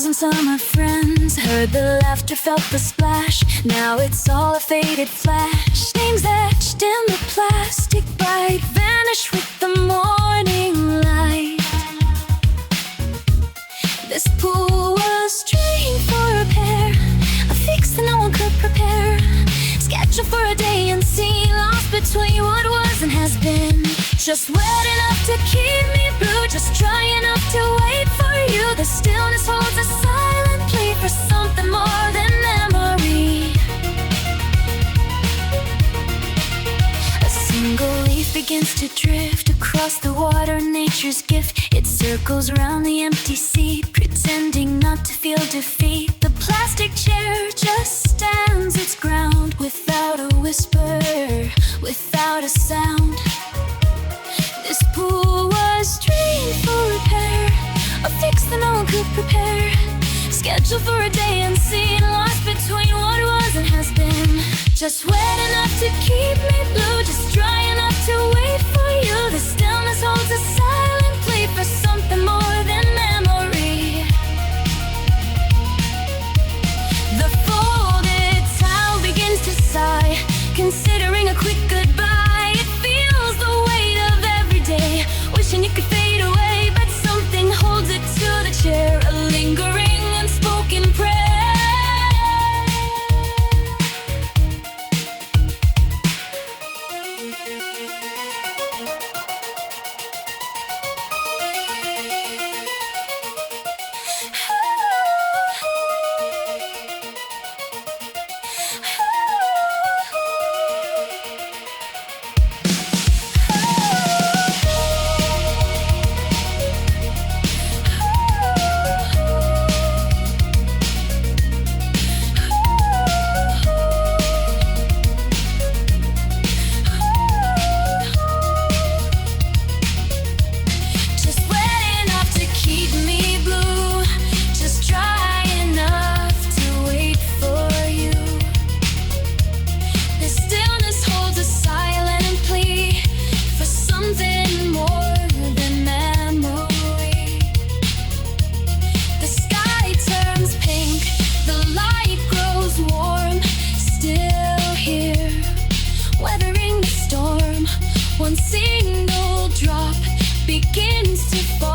1,000 summer friends, heard the laughter, felt the splash. Now it's all a faded flash. Names etched in the plastic bright vanish with the morning light. This pool was trained for repair, a fix that no one could prepare. Scheduled for a day unseen, lost between what was and has been. Just wet enough to keep me blue, just dry enough to wait for you. The stillness holds a silent plea for something more than memory. A single leaf begins to drift across the water, nature's gift. It circles round the empty seat, pretending not to feel defeat. The plastic chair just stands its ground, without a whisper, without a sound. This pool was trained for repair, a fix that no one could prepare. Scheduled for a day unseen, lost between what was and has been. Just wet enough to keep me blue, just dry enough to wait for you. The stillness holds a silent plea for something more than memory. The folded towel begins to sigh, considering a quick goodbye. It feels the weight of every day, wishing it could fade away, but something holds it to the chair, a lingering unspoken prayer. One single drop begins to fall.